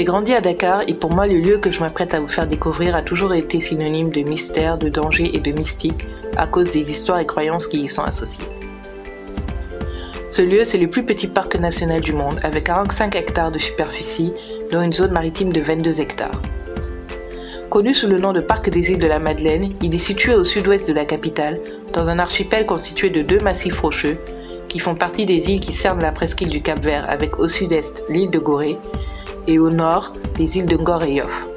grandi à Dakar et pour moi le lieu que je m'apprête à vous faire découvrir a toujours été synonyme de mystère, de danger et de mystique à cause des histoires et croyances qui y sont associées. Ce lieu, c'est le plus petit parc national du monde avec 45 hectares de superficie, dont une zone maritime de 22 hectares. Connu sous le nom de Parc des îles de la Madeleine, il est situé au sud-ouest de la capitale, dans un archipel constitué de 2 massifs rocheux qui font partie des îles qui cernent la presqu'île du Cap-Vert avec au sud-est l'île de Gorée et au nord les îles de Ngor et Yoff.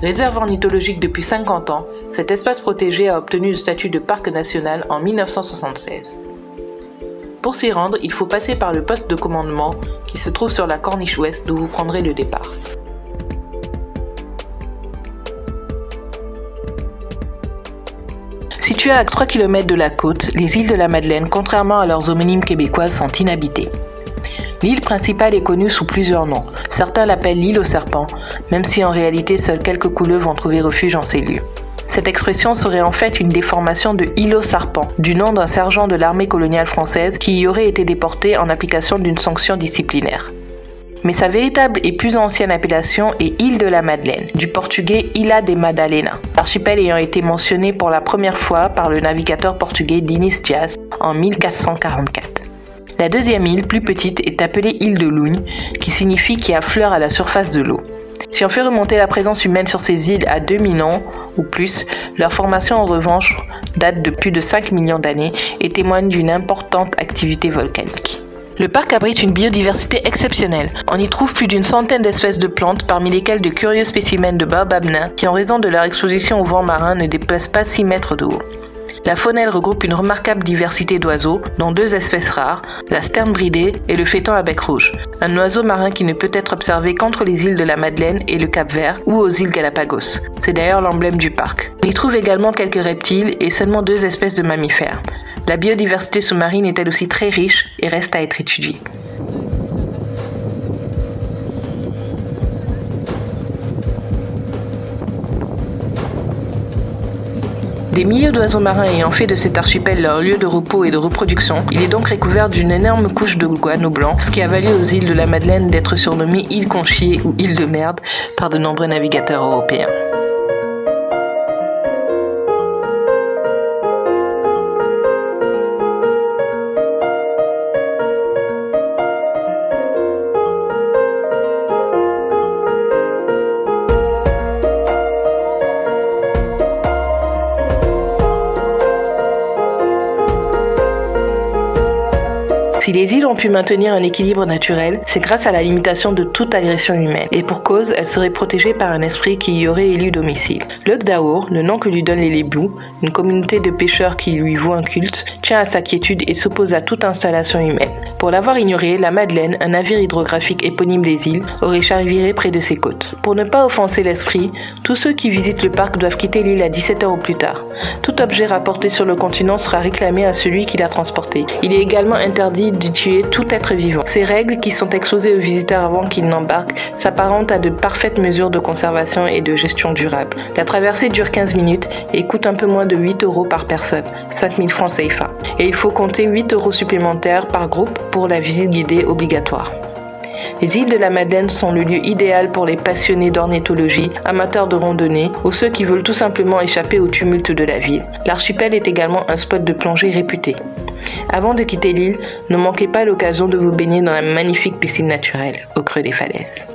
Réserve ornithologique depuis 50 ans, cet espace protégé a obtenu le statut de parc national en 1976. Pour s'y rendre, il faut passer par le poste de commandement qui se trouve sur la corniche ouest d'où vous prendrez le départ. Situées à 3 km de la côte, les îles de la Madeleine, contrairement à leurs homonymes québécoises, sont inhabitées. L'île principale est connue sous plusieurs noms. Certains l'appellent l'île aux serpents, même si en réalité seuls quelques couleux vont trouver refuge en ces lieux. Cette expression serait en fait une déformation de île aux serpents, du nom d'un sergent de l'armée coloniale française qui y aurait été déporté en application d'une sanction disciplinaire. Mais sa véritable et plus ancienne appellation est île de la Madeleine, du portugais Ilha de Madalena, l'archipel ayant été mentionné pour la première fois par le navigateur portugais Dinis Dias en 1444. La deuxième île, plus petite, est appelée île de Lougne, qui signifie qui affleure à la surface de l'eau. Si on fait remonter la présence humaine sur ces îles à 2000 ans ou plus, leur formation en revanche date de plus de 5 millions d'années et témoigne d'une importante activité volcanique. Le parc abrite une biodiversité exceptionnelle. On y trouve plus d'une centaine d'espèces de plantes, parmi lesquelles de curieux spécimens de baobab nains qui, en raison de leur exposition au vent marin, ne dépassent pas 6 mètres de haut. La faune, elle, regroupe une remarquable diversité d'oiseaux, dont 2 espèces rares, la sterne bridée et le féton à bec rouge, un oiseau marin qui ne peut être observé qu'entre les îles de la Madeleine et le Cap-Vert ou aux îles Galapagos. C'est d'ailleurs l'emblème du parc. On y trouve également quelques reptiles et seulement 2 espèces de mammifères. La biodiversité sous-marine est elle aussi très riche et reste à être étudiée. Des milliers d'oiseaux marins ayant fait de cet archipel leur lieu de repos et de reproduction, il est donc recouvert d'une énorme couche de guano blanc, ce qui a valu aux îles de la Madeleine d'être surnommées îles Conchier ou îles de merde par de nombreux navigateurs européens. Si les îles ont pu maintenir un équilibre naturel, c'est grâce à la limitation de toute agression humaine. Et pour cause, elles seraient protégées par un esprit qui y aurait élu domicile. Le Gdaour, le nom que lui donnent les Lébous, une communauté de pêcheurs qui lui vouent un culte, tient à sa quiétude et s'oppose à toute installation humaine. Pour l'avoir ignoré, la Madeleine, un navire hydrographique éponyme des îles, aurait chaviré près de ses côtes. Pour ne pas offenser l'esprit, tous ceux qui visitent le parc doivent quitter l'île à 17h au plus tard. Tout objet rapporté sur le continent sera réclamé à celui qui l'a transporté. Il est également interdit de tuer tout être vivant. Ces règles, qui sont exposées aux visiteurs avant qu'ils n'embarquent, s'apparentent à de parfaites mesures de conservation et de gestion durable. La traversée dure 15 minutes et coûte un peu moins de 8 € par personne, 5000 francs CFA. Et il faut compter 8 € supplémentaires par groupe pour la visite guidée obligatoire. Les îles de la Madeleine sont le lieu idéal pour les passionnés d'ornithologie, amateurs de randonnée ou ceux qui veulent tout simplement échapper au tumulte de la ville. L'archipel est également un spot de plongée réputé. Avant de quitter l'île, ne manquez pas l'occasion de vous baigner dans la magnifique piscine naturelle au creux des falaises.